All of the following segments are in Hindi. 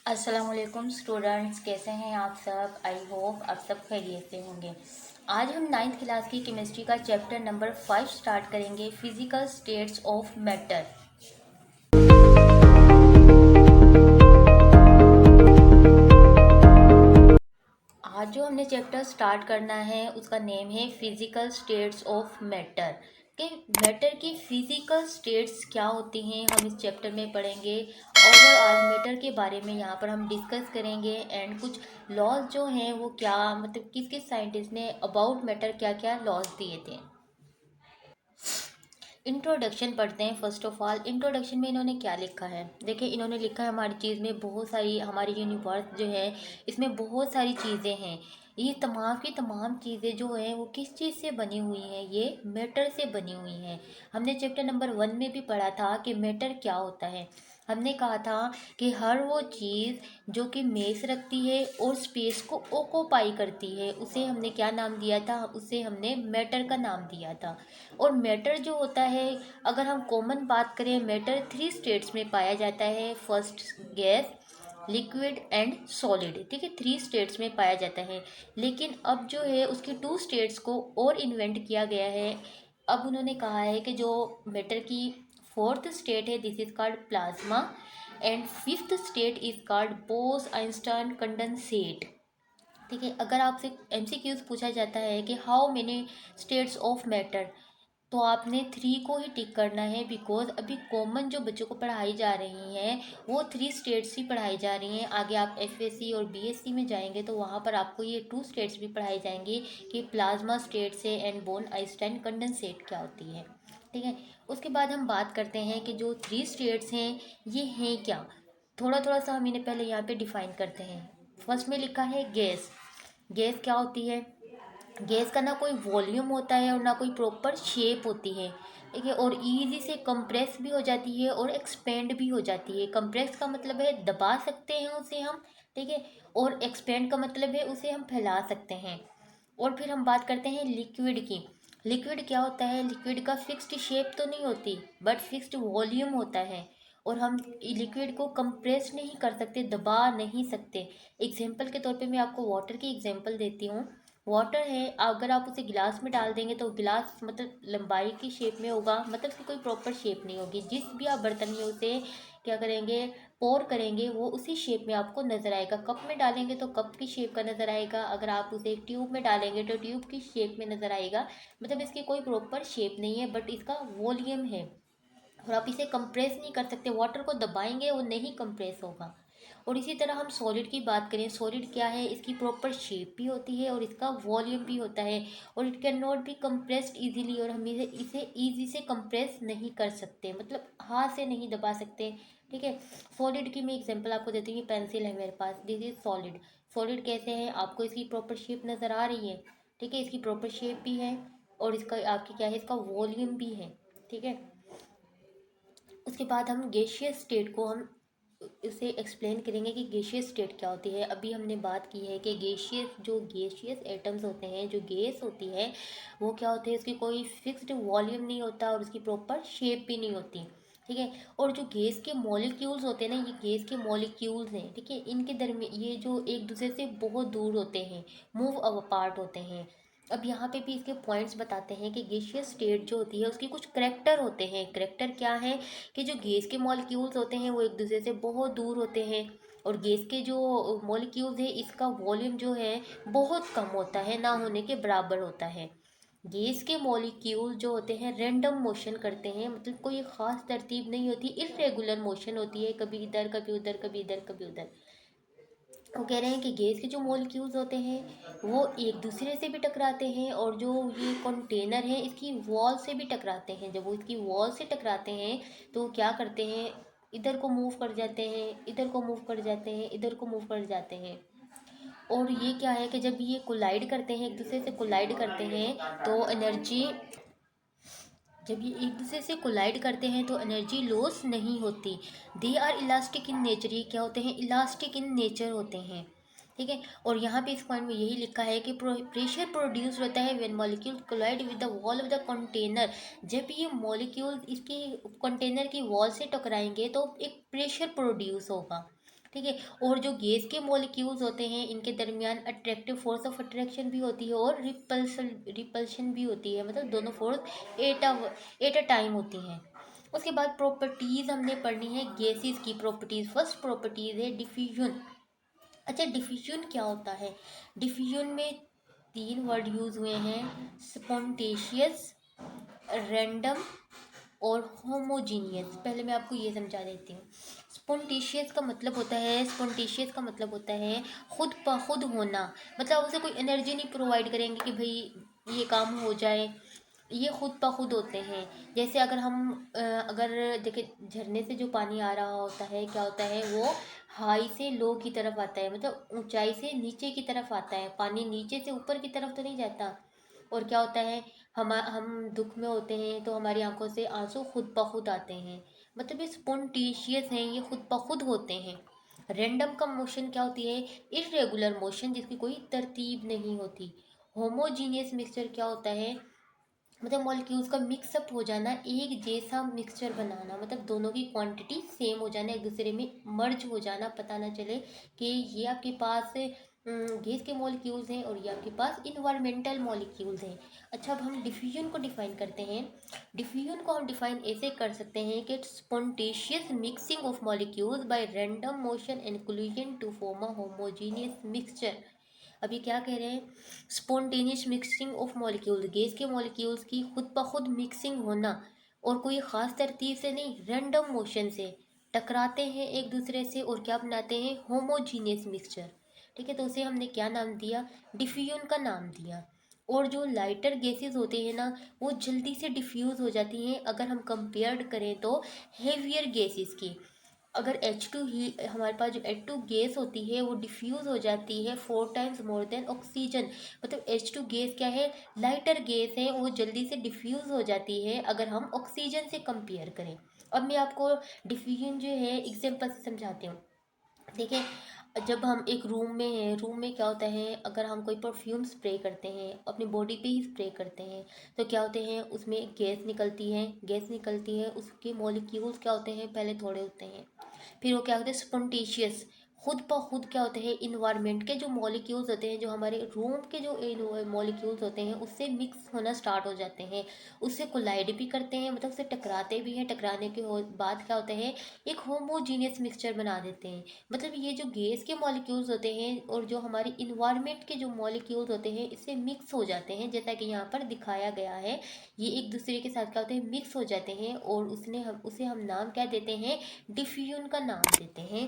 अस्सलाम वालेकुम स्टूडेंट्स, कैसे हैं आप सब। आई होप आप सब खैरियत से होंगे। आज हम नाइन्थ क्लास की केमिस्ट्री का चैप्टर नंबर 5 स्टार्ट करेंगे, फिजिकल स्टेट्स ऑफ मैटर। आज जो हमने चैप्टर स्टार्ट करना है उसका नेम है फिजिकल स्टेट्स ऑफ मैटर। कि मैटर की फिजिकल स्टेट्स क्या होती हैं हम इस चैप्टर में पढ़ेंगे। ओवरऑल मैटर के बारे में यहाँ पर हम डिस्कस करेंगे एंड कुछ लॉज जो हैं वो क्या, मतलब किस किस साइंटिस्ट ने अबाउट मैटर क्या क्या लॉज दिए थे। इंट्रोडक्शन पढ़ते हैं। फर्स्ट ऑफ ऑल इंट्रोडक्शन में इन्होंने क्या लिखा है, देखिए इन्होंने लिखा है हमारी चीज़ में बहुत सारी, हमारी यूनिवर्स जो है इसमें बहुत सारी चीज़ें हैं। ये तमाम की तमाम चीज़ें जो हैं वो किस चीज़ से बनी हुई हैं, ये मैटर से बनी हुई हैं। हमने चैप्टर नंबर 1 में भी पढ़ा था कि मैटर क्या होता है। हमने कहा था कि हर वो चीज़ जो कि मेस रखती है और स्पेस को ओकोपाई करती है उसे हमने क्या नाम दिया था, उसे हमने मैटर का नाम दिया था। और मैटर जो होता है, अगर हम कॉमन बात करें, मैटर 3 स्टेट्स में पाया जाता है। First gas, liquid and solid. ठीक है, 3 स्टेट्स में पाया जाता है। लेकिन अब जो है उसकी 2 स्टेट्स को और इन्वेंट किया गया है। अब उन्होंने कहा है कि जो मैटर की फोर्थ स्टेट है this is called plasma and fifth state is called Bose Einstein condensate. ठीक है, अगर आपसे एमसीक्यूज पूछा जाता है कि how many states of matter, तो आपने 3 को ही टिक करना है, बिकॉज अभी कॉमन जो बच्चों को पढ़ाई जा रही हैं वो 3 स्टेट्स ही पढ़ाई जा रही हैं। आगे आप एफएससी और बीएससी में जाएंगे तो वहाँ पर आपको ये 2 स्टेट्स भी पढ़ाई जाएंगी कि प्लाज्मा स्टेट से एंड बोन आइंस्टाइन कंडेंसेट क्या होती है। ठीक है, उसके बाद हम बात करते हैं कि जो 3 स्टेट्स हैं ये हैं क्या। थोड़ा थोड़ा सा हम इन्हें पहले यहाँ पे डिफाइन करते हैं। फर्स्ट में लिखा है गैस। गैस क्या होती है? गैस का ना कोई वॉल्यूम होता है और ना कोई प्रॉपर शेप होती है। ठीक है, और इजी से कंप्रेस भी हो जाती है और एक्सपेंड भी हो जाती है। कंप्रेस का मतलब है दबा सकते हैं उसे हम। ठीक है, और एक्सपेंड का मतलब है उसे हम फैला सकते हैं। और फिर हम बात करते हैं लिक्विड की। लिक्विड क्या होता है? लिक्विड का फिक्स्ड शेप तो नहीं होती बट फिक्स्ड वॉल्यूम होता है। और हम लिक्विड को कंप्रेस नहीं कर सकते, दबा नहीं सकते। एग्जाम्पल के तौर पे मैं आपको वाटर की एग्जाम्पल देती हूँ। वाटर है, अगर आप उसे गिलास में डाल देंगे तो गिलास मतलब लंबाई की शेप में होगा, मतलब उसकी कोई प्रॉपर शेप नहीं होगी। जिस भी आप बर्तन में उसे क्या करेंगे, पोर करेंगे, वो उसी शेप में आपको नज़र आएगा। कप में डालेंगे तो कप की शेप का नज़र आएगा, अगर आप उसे ट्यूब में डालेंगे तो ट्यूब की शेप में नज़र आएगा। मतलब इसकी कोई प्रॉपर शेप नहीं है बट इसका वॉल्यूम है। और आप इसे कंप्रेस नहीं कर सकते, वाटर को दबाएंगे वो नहीं कंप्रेस होगा। और इसी तरह हम सॉलिड की बात करें, सॉलिड क्या है? इसकी प्रॉपर शेप भी होती है और इसका वॉल्यूम भी होता है। और it can not be compressed easily, और हम इसे ईजी से कंप्रेस नहीं कर सकते, मतलब हाथ से नहीं दबा सकते। ठीक है, सॉलिड की मैं एग्जांपल आपको देती हूँ। पेंसिल है मेरे पास, दिस इज सॉलिड। सॉलिड कैसे है? आपको इसकी प्रॉपर शेप नज़र आ रही है। ठीक है, इसकी प्रॉपर शेप भी है और इसका आपकी क्या है, इसका वॉल्यूम भी है। ठीक है, उसके बाद हम गैशियस स्टेट को हम इसे एक्सप्लेन करेंगे कि गैशियस स्टेट क्या होती है। अभी हमने बात की है कि गैशियस, जो गैशियस एटम्स होते हैं, जो गैस होती है वो क्या होते हैं, उसकी कोई फिक्स्ड वॉल्यूम नहीं होता और उसकी प्रॉपर शेप भी नहीं होती। ठीक है, और जो गैस के मॉलिक्यूल्स होते हैं ना, ये गैस के मॉलिक्यूल्स हैं। ठीक है, इनके दरमियान ये जो एक दूसरे से बहुत दूर होते हैं, मूव अपार्ट होते हैं। अब यहाँ पे भी इसके पॉइंट्स बताते हैं कि गैशियस स्टेट जो होती है उसके कुछ करेक्टर होते हैं। करेक्टर क्या है? कि जो गैस के मॉलिक्यूल्स होते हैं वो एक दूसरे से बहुत दूर होते हैं। और गैस के जो मॉलिक्यूल्स है इसका वॉल्यूम जो है बहुत कम होता है, ना होने के बराबर होता है। गैस के मॉलिक्यूल जो होते हैं रैंडम मोशन करते हैं, मतलब कोई ख़ास तरतीब नहीं होती, इरेगुलर मोशन होती है, कभी इधर कभी उधर, कभी इधर कभी उधर। वो कह रहे हैं कि गैस के जो मॉलिक्यूल्स होते हैं वो एक दूसरे से भी टकराते हैं और जो ये कंटेनर है इसकी वॉल से भी टकराते हैं। जब वो इसकी वॉल से टकराते हैं तो वो क्या करते हैं, इधर को मूव कर जाते हैं, इधर को मूव कर जाते हैं, इधर को मूव कर जाते हैं। और ये क्या है कि जब ये कोलाइड करते हैं, एक दूसरे से कोलाइड करते हैं तो एनर्जी, जब ये एक दूसरे से कोलाइड करते हैं तो एनर्जी लॉस नहीं होती। They are elastic in nature. ये क्या होते हैं? इलास्टिक इन नेचर होते हैं। ठीक है, और यहाँ पे इस पॉइंट में यही लिखा है कि प्रेशर प्रोड्यूस होता है when molecule collide with the wall of the container. जब ये मॉलिक्यूल इसकी कंटेनर की वॉल से टकराएंगे तो एक प्रेशर प्रोड्यूस होगा। ठीक है। और जो गैस के मॉलिक्यूल्स होते हैं इनके दरमियान अट्रैक्टिव फोर्स ऑफ अट्रैक्शन भी होती है और रिपल्सन रिपल्शन भी होती है, मतलब दोनों फोर्स एट अ टाइम होती हैं। उसके बाद प्रॉपर्टीज हमने पढ़नी है गैसेस की प्रॉपर्टीज। फर्स्ट प्रॉपर्टीज है डिफ्यूजन। अच्छा, डिफ्यूजन क्या होता है? डिफ्यूजन में तीन वर्ड यूज हुए हैं, स्पॉन्टेशियस, रैंडम और होमोजीनियस। पहले मैं आपको ये समझा देती हूँ। स्पॉन्टेशियस का मतलब होता है खुद ब खुद होना, मतलब उसे कोई एनर्जी नहीं प्रोवाइड करेंगे कि भाई ये काम हो जाए, ये खुद ब खुद होते हैं। जैसे अगर हम अगर देखे झरने से जो पानी आ रहा होता है, क्या होता है वो हाई से लो की तरफ आता है, मतलब ऊंचाई से नीचे की तरफ आता है, पानी नीचे से ऊपर की तरफ तो नहीं जाता। और क्या होता है, हम दुख में होते हैं तो हमारी आंखों से आंसू खुद ब खुद आते हैं, मतलब ये स्पॉन्टेशियस हैं, ये खुद ब खुद होते हैं। रैंडम का मोशन क्या होती है? इरेगुलर मोशन जिसकी कोई तरतीब नहीं होती। होमोजीनियस मिक्सचर क्या होता है? मतलब मॉलिक्यूल्स का मिक्सअप हो जाना, एक जैसा मिक्सचर बनाना, मतलब दोनों की क्वांटिटी सेम हो जाना, एक दूसरे में मर्ज हो जाना, पता ना चले कि ये आपके पास गैस के मॉलिक्यूल्स हैं और ये आपके पास इन्वायरमेंटल मॉलिक्यूल्स हैं। अच्छा, अब हम डिफ्यूजन को डिफाइन करते हैं। डिफ्यूजन को हम डिफाइन ऐसे कर सकते हैं कि spontaneous mixing of molecules by random motion and collision to form a homogeneous mixture. अब ये क्या कह रहे हैं? Spontaneous mixing of molecules, gas के मॉलिक्यूल्स की खुद ब खुद मिक्सिंग होना, और कोई ख़ास तरतीब से नहीं, रैंडम मोशन से टकराते हैं एक दूसरे से और क्या बनाते हैं? Homogeneous mixture. ठीक है, तो उसे हमने क्या नाम दिया? डिफ्यूजन का नाम दिया। और जो लाइटर गैसेस होते हैं ना, वो जल्दी से डिफ्यूज़ हो जाती हैं अगर हम कंपेयर करें तो हेवियर गैसेस की। अगर H2 ही हमारे पास जो H2 गैस होती है वो डिफ्यूज़ हो जाती है 4 टाइम्स मोर देन ऑक्सीजन, मतलब H2 गैस क्या है? लाइटर गैस है, वो जल्दी से डिफ्यूज़ हो जाती है अगर हम ऑक्सीजन से कंपेयर करें। अब मैं आपको डिफ्यूजन जो है एग्जांपल से समझाती हूँ। देखिए, जब हम एक रूम में हैं, रूम में क्या होता है, अगर हम कोई परफ्यूम स्प्रे करते हैं, अपनी बॉडी पे ही स्प्रे करते हैं, तो क्या होते हैं उसमें गैस निकलती है, उसके मॉलिक्यूल्स क्या होते हैं? पहले थोड़े होते हैं, फिर वो क्या होते हैं? स्पॉन्टेशियस, खुद ब खुद क्या होते हैं? इन्वायरमेंट के जो मॉलिक्यूल्स होते हैं, जो हमारे रूम के जो मॉलिक्यूल्स होते हैं उससे मिक्स होना स्टार्ट हो जाते हैं, उससे कोलाइड भी करते हैं, मतलब उससे टकराते भी हैं, टकराने के बाद क्या होता है? एक होमोजीनियस मिक्सचर बना देते हैं। मतलब ये जो गैस के मॉलिक्यूल्स होते हैं और जो हमारे इन्वायरमेंट के जो मॉलिक्यूल्स होते हैं इससे मिक्स हो जाते हैं, जैसा कि यहाँ पर दिखाया गया है। ये एक दूसरे के साथ क्या होते हैं? मिक्स हो जाते हैं, और उसे हम नाम क्या देते हैं? डिफ्यूजन का नाम देते हैं।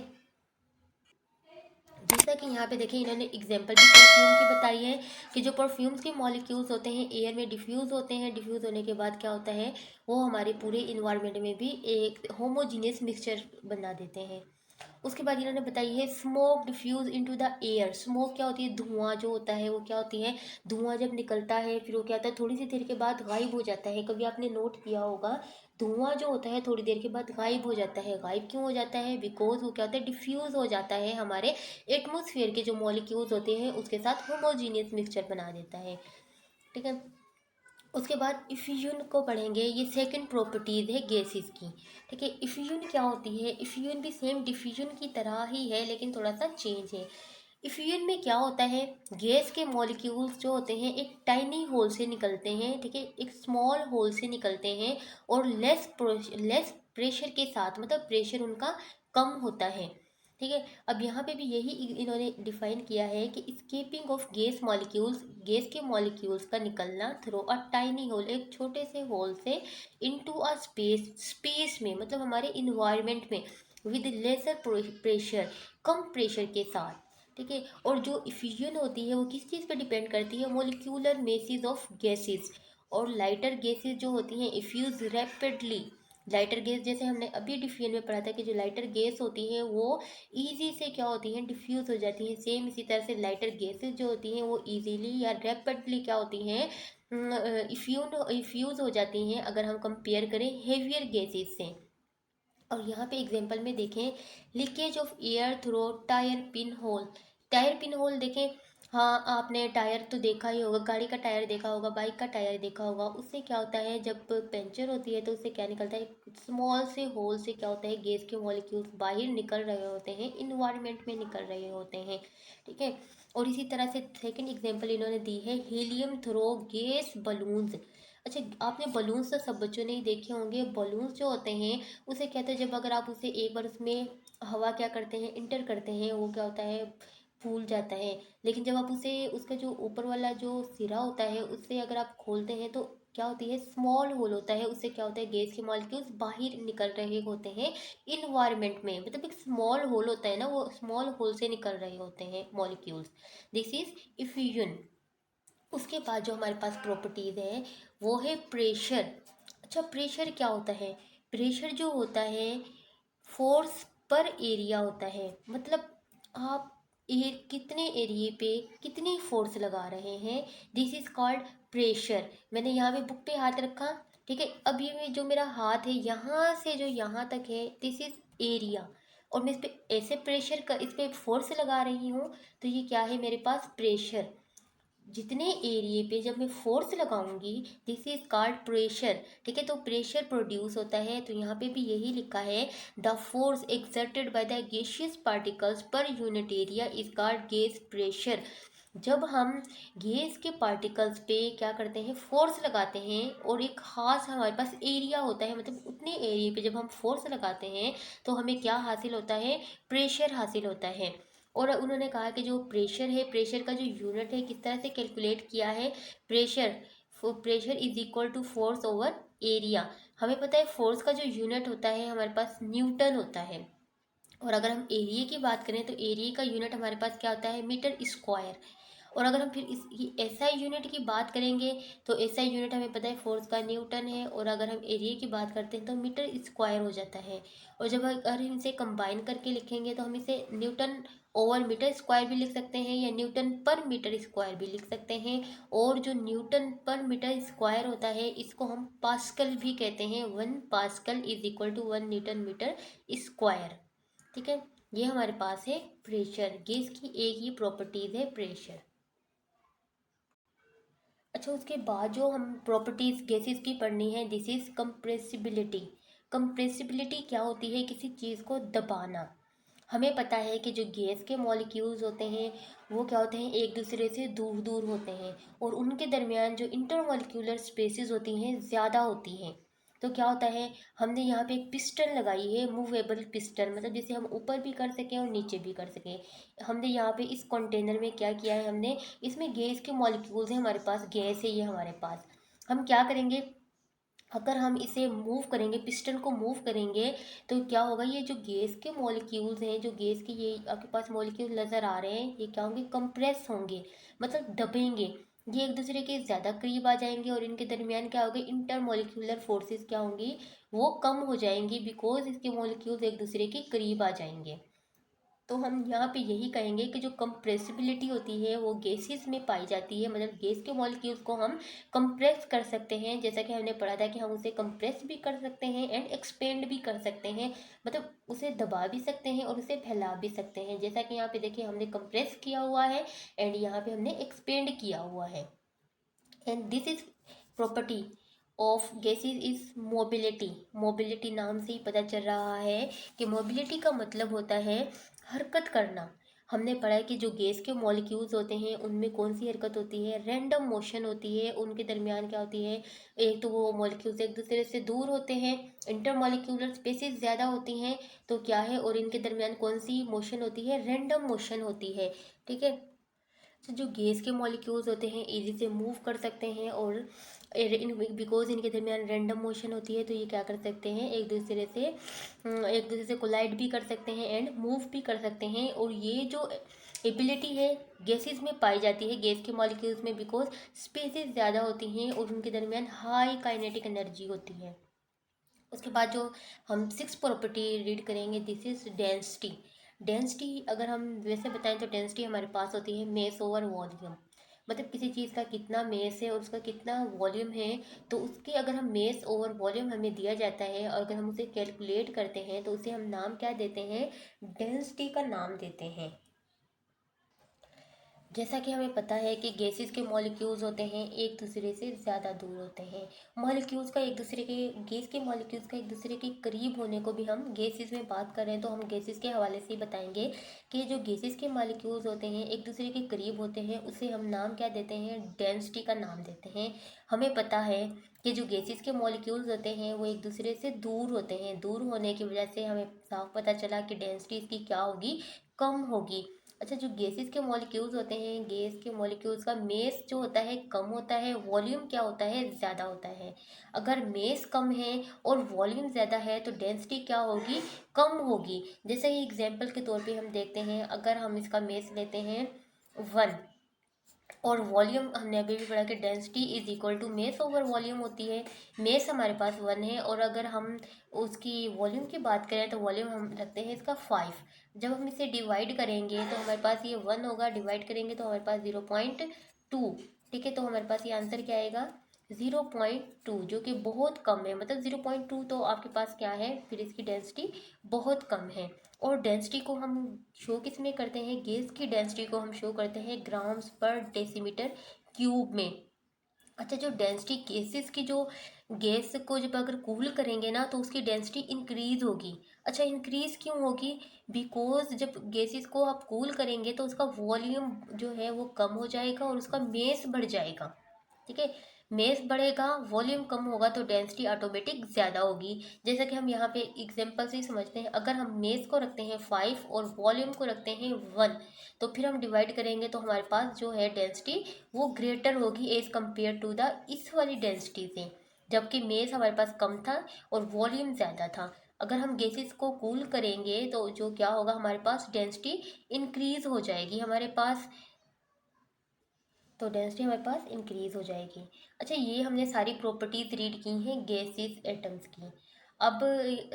जैसा कि यहाँ पे देखें, इन्होंने एग्जांपल भी परफ्यूम की बताई है कि जो परफ्यूम्स के मॉलिक्यूल्स होते हैं एयर में डिफ्यूज़ होते हैं, डिफ्यूज़ होने के बाद क्या होता है? वो हमारे पूरे इन्वायरमेंट में भी एक होमोजीनियस मिक्सचर बना देते हैं। उसके बाद इन्होंने बताई है smoke diffuse into the air. Smoke क्या होती है? धुआं जो होता है वो क्या होती है? धुआं जब निकलता है फिर वो क्या होता है? थोड़ी सी देर के बाद गायब हो जाता है। कभी आपने नोट किया होगा, धुआं जो होता है थोड़ी देर के बाद गायब हो जाता है। गायब क्यों हो जाता है? बिकॉज वो क्या होता है? डिफ्यूज हो जाता है, हमारे एटमोसफियर के जो मॉलिक्यूल्स होते हैं उसके साथ होमोजीनियस मिक्सचर बना देता है। ठीक है, उसके बाद इफ्यूजन को पढ़ेंगे। ये सेकंड प्रॉपर्टीज है गैसेस की। ठीक है, इफ्यूजन क्या होती है? इफ्यूजन भी सेम डिफ्यूजन की तरह ही है लेकिन थोड़ा सा चेंज है। इफ्यूजन में क्या होता है? गैस के मॉलिक्यूल्स जो होते हैं एक टाइनी होल से निकलते हैं, ठीक है, एक स्मॉल होल से निकलते हैं, और लेस प्रेशर के साथ, मतलब प्रेशर उनका कम होता है। ठीक है, अब यहाँ पे भी यही इन्होंने डिफाइन किया है कि escaping of gas molecules, gas के मॉलिक्यूल्स का निकलना थ्रू अ टाइनी होल, एक छोटे से होल से, इनटू अ स्पेस में, मतलब हमारे इन्वायरमेंट में, विद लेसर प्रेशर, कम प्रेशर के साथ। ठीक है, और जो इफ्यूजन होती है वो किस चीज़ पे डिपेंड करती है? Molecular masses of gases. और लाइटर गैसेस जो होती हैं इफ्यूज रैपिडली। लाइटर गैस, जैसे हमने अभी डिफ्यूजन में पढ़ा था कि जो लाइटर गैस होती हैं वो ईजी से क्या होती हैं? डिफ्यूज़ हो जाती हैं। सेम इसी तरह से लाइटर गैसेस जो होती हैं वो ईजीली या रैपिडली क्या होती हैं? इफ्यूज़ हो जाती हैं अगर हम कंपेयर करें हेवियर गैसेस से। और यहाँ पे एग्जांपल में देखें, leakage of air through tyre pin hole. Tyre pin hole देखें, हाँ, आपने टायर तो देखा ही होगा, गाड़ी का टायर देखा होगा, बाइक का टायर देखा होगा। उससे क्या होता है, जब पंचर होती है तो उससे क्या निकलता है, स्मॉल से होल से क्या होता है, गैस के मॉलिक्यूल्स बाहर निकल रहे होते हैं, इन्वायरमेंट में निकल रहे होते हैं। ठीक है। और इसी तरह से सेकंड एग्जांपल इन्होंने दी है, हीलियम थ्रो गैस बलून्स। अच्छा, आपने बलून्स तो सब बच्चों ने ही देखे होंगे। बलून्स जो होते हैं उसे कहते हैं, जब अगर आप उसे एक बार उसमें हवा क्या करते हैं, इंटर करते हैं, वो क्या होता है, फूल जाता है। लेकिन जब आप उसे, उसका जो ऊपर वाला जो सिरा होता है उससे अगर आप खोलते हैं तो क्या होती है, स्मॉल होल होता है। उससे क्या होता है, गैस के मॉलिक्यूल्स बाहर निकल रहे होते हैं इन्वायरमेंट में। मतलब एक स्मॉल होल होता है ना, वो स्मॉल होल से निकल रहे होते हैं मॉलिक्यूल्स। This is effusion. उसके बाद जो हमारे पास प्रॉपर्टीज है वो है प्रेशर। अच्छा, प्रेशर क्या होता है, प्रेशर जो होता है फोर्स पर एरिया होता है। मतलब आप कितने एरिए पे कितनी फोर्स लगा रहे हैं, दिस इज कॉल्ड प्रेशर। मैंने यहाँ पे बुक पे हाथ रखा, ठीक है, अब ये जो मेरा हाथ है यहाँ से जो यहाँ तक है, दिस इज एरिया। और मैं इस पे ऐसे प्रेशर का, इस पे फोर्स लगा रही हूँ, तो ये क्या है, मेरे पास प्रेशर। जितने एरिए पे जब मैं फोर्स लगाऊंगी, दिस इज कॉल्ड प्रेशर। ठीक है, तो प्रेशर प्रोड्यूस होता है। तो यहाँ पे भी यही लिखा है, the force exerted by the gaseous particles per unit area is called gas pressure. जब हम गैस के पार्टिकल्स पे क्या करते हैं, फोर्स लगाते हैं, और एक खास हमारे पास एरिया होता है, मतलब उतने एरिया पे जब हम फोर्स लगाते हैं तो हमें क्या हासिल होता है, प्रेशर हासिल होता है। और उन्होंने कहा कि जो प्रेशर है, प्रेशर का जो यूनिट है किस तरह से कैलकुलेट किया है, pressure, pressure is equal to force over area. हमें पता है फोर्स का जो यूनिट होता है हमारे पास न्यूटन होता है। और अगर हम एरिया की बात करें तो एरिया का यूनिट हमारे पास क्या होता है, मीटर स्क्वायर। और अगर हम फिर इस एसआई यूनिट की बात करेंगे तो एसआई यूनिट हमें पता है फोर्स का न्यूटन है। और अगर हम एरिया की बात करते हैं तो मीटर स्क्वायर हो जाता है। और जब अगर हम इसे कंबाइन करके लिखेंगे तो हम इसे न्यूटन ओवर मीटर स्क्वायर भी लिख सकते हैं, या न्यूटन पर मीटर स्क्वायर भी लिख सकते हैं। और जो न्यूटन पर मीटर स्क्वायर होता है इसको हम पास्कल भी कहते हैं, 1 pascal is equal to 1 newton metre square. ठीक है, ये हमारे पास है प्रेशर। गैस की एक ही प्रॉपर्टीज है, प्रेशर। अच्छा, उसके बाद जो हम प्रॉपर्टीज गैसेस की पढ़नी है, दिस इज कंप्रेसिबिलिटी। कंप्रेसिबिलिटी क्या होती है, किसी चीज़ को दबाना। हमें पता है कि जो गैस के मॉलिक्यूल्स होते हैं वो क्या होते हैं, एक दूसरे से दूर दूर होते हैं, और उनके दरमियान जो इंटरमॉलिक्यूलर स्पेसेस होती हैं ज़्यादा होती हैं। तो क्या होता है, हमने यहाँ पे एक पिस्टन लगाई है, मूवेबल पिस्टन, मतलब जिसे हम ऊपर भी कर सकें और नीचे भी कर सकें। हमने यहाँ पे इस कंटेनर में क्या किया है, हमने इसमें गैस के मॉलिक्यूल्स हैं, हमारे पास गैस है ये हमारे पास। हम क्या करेंगे, अगर हम इसे मूव करेंगे, पिस्टन को मूव करेंगे, तो क्या होगा, ये जो गैस के मॉलिक्यूल्स हैं, जो गैस के ये आपके पास मॉलिक्यूल नज़र आ रहे हैं, ये क्या होंगे, कंप्रेस होंगे, मतलब दबेंगे। ये एक दूसरे के ज़्यादा करीब आ जाएंगे, और इनके दरमियान क्या होगा, इंटर मॉलिक्यूलर फोर्सेस क्या होंगी, वो कम हो जाएंगी, बिकॉज इसके मॉलिक्यूल्स एक दूसरे के करीब आ जाएंगे। तो हम यहाँ पे यही कहेंगे कि जो कंप्रेसिबिलिटी होती है वो गैसेस में पाई जाती है। मतलब गैस के मॉलिक्यूल्स को हम कंप्रेस कर सकते हैं, जैसा कि हमने पढ़ा था कि हम उसे कंप्रेस भी कर सकते हैं एंड एक्सपेंड भी कर सकते हैं। मतलब उसे दबा भी सकते हैं और उसे फैला भी सकते हैं। जैसा कि यहाँ पे देखिए, हमने कंप्रेस किया हुआ है एंड यहाँ पे हमने एक्सपेंड किया हुआ है। And this is property of gases is mobility. Mobility नाम से ही पता चल रहा है कि मोबिलिटी का मतलब होता है हरकत करना। हमने पढ़ा है कि जो गैस के मॉलिक्यूल्स होते हैं उनमें कौन सी हरकत होती है, रैंडम मोशन होती है। उनके दरमियान क्या होती है, एक तो वो मॉलिक्यूल्स एक दूसरे से दूर होते हैं, इंटर मॉलिक्यूलर स्पेसेस ज़्यादा होती हैं, तो क्या है, और इनके दरमियान कौन सी मोशन होती है, रैंडम मोशन होती है। ठीक है, तो जो गैस के मॉलिक्यूल्स होते हैं इजी से मूव कर सकते हैं, और बिकॉज इनके दरमियान रैंडम मोशन होती है तो ये क्या कर सकते हैं, एक दूसरे से कोलाइड भी कर सकते हैं एंड मूव भी कर सकते हैं। और ये जो एबिलिटी है गैसेस में पाई जाती है, गैस के मॉलिक्यूल्स में, बिकॉज स्पेसेस ज़्यादा होती हैं और उनके दरमियान हाई काइनेटिक एनर्जी होती है। उसके बाद जो हम सिक्स प्रॉपर्टी रीड करेंगे, दिस इज डेंसिटी। डेंसिटी अगर हम वैसे बताएं तो डेंसिटी हमारे पास होती है मेस ओवर वॉल्यूम। मतलब किसी चीज़ का कितना मेस है और उसका कितना वॉल्यूम है, तो उसके अगर हम मेस ओवर वॉल्यूम हमें दिया जाता है और अगर हम उसे कैलकुलेट करते हैं तो उसे हम नाम क्या देते हैं, डेंसिटी का नाम देते हैं। जैसा कि हमें पता है कि गैसेस के मॉलिक्यूल्स होते हैं एक दूसरे से ज़्यादा दूर होते हैं। मॉलिक्यूल्स का एक दूसरे के गैस के मॉलिक्यूल्स का एक दूसरे के करीब होने को भी हम गैसेस में बात कर रहे हैं तो हम गैसेस के हवाले से ही बताएंगे कि जो गैसेस के मॉलिक्यूल्स होते हैं एक दूसरे के करीब होते हैं उसे हम नाम क्या देते हैं, डेंसिटी का नाम देते हैं। हमें पता है कि जो गैसेस के मॉलिक्यूल्स होते हैं वो एक दूसरे से दूर होते हैं, दूर होने की वजह से हमें साफ पता चला कि डेंसिटी इसकी क्या होगी, कम होगी। अच्छा, जो गैसेस के मॉलिक्यूल्स होते हैं, गैस के मॉलिक्यूल्स का मेस जो होता है कम होता है, वॉल्यूम क्या होता है, ज़्यादा होता है। अगर मेस कम है और वॉल्यूम ज़्यादा है तो डेंसिटी क्या होगी, कम होगी। जैसे कि एग्जांपल के तौर पे हम देखते हैं, अगर हम इसका मेस लेते हैं 1 और वॉल्यूम हमने अभी भी पढ़ा कि density is equal to mass over volume होती है। मेस हमारे पास 1 है और अगर हम उसकी वॉल्यूम की बात करें तो वॉल्यूम हम रखते हैं इसका 5। जब हम इसे डिवाइड करेंगे तो हमारे पास ये 1 होगा, डिवाइड करेंगे तो हमारे पास 0.2। ठीक है, तो हमारे पास ये आंसर क्या आएगा, 0.2, जो कि बहुत कम है। मतलब 0.2 तो आपके पास क्या है, फिर इसकी डेंसिटी बहुत कम है। और डेंसिटी को हम शो किस में करते हैं, गैस की डेंसिटी को हम शो करते हैं ग्राम्स पर डेसीमीटर क्यूब में। अच्छा, जो डेंसिटी गैसेस की, जो गैस को जब अगर कूल करेंगे ना तो उसकी डेंसिटी इंक्रीज होगी। अच्छा, इंक्रीज क्यों होगी, बिकॉज जब गैसेस को आप कूल करेंगे तो उसका वॉल्यूम जो है वो कम हो जाएगा और उसका मेस बढ़ जाएगा। ठीक है, मेस बढ़ेगा, वॉल्यूम कम होगा तो डेंसिटी ऑटोमेटिक ज़्यादा होगी। जैसा कि हम यहाँ पे एग्जांपल से ही समझते हैं, अगर हम मेस को रखते हैं 5 और वॉल्यूम को रखते हैं 1, तो फिर हम डिवाइड करेंगे तो हमारे पास जो है डेंसिटी वो ग्रेटर होगी एज़ कम्पेयर टू द इस वाली डेंसिटी से, जबकि मेस हमारे पास कम था और वॉल्यूम ज़्यादा था। अगर हम गैसेस को कूल करेंगे तो जो क्या होगा, हमारे पास डेंसिटी इंक्रीज हो जाएगी, हमारे पास तो डेंसिटी हमारे पास इंक्रीज हो जाएगी। अच्छा, ये हमने सारी प्रॉपर्टीज रीड की हैं गैसेस एटम्स की। अब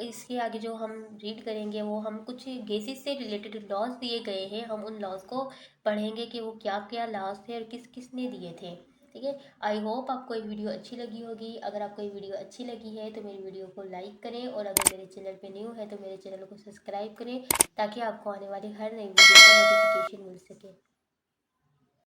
इसके आगे जो हम रीड करेंगे वो हम कुछ गैसेस से रिलेटेड लॉज दिए गए हैं, हम उन लॉज को पढ़ेंगे कि वो क्या क्या लॉज थे और किस किस ने दिए थे। ठीक है, आई होप आपको ये वीडियो अच्छी लगी होगी। अगर आपको ये वीडियो अच्छी लगी है तो मेरी वीडियो को लाइक करें और अगर मेरे चैनल पे न्यू है तो मेरे चैनल को सब्सक्राइब करें ताकि आपको आने वाली हर नई वीडियो का नोटिफिकेशन मिल सके।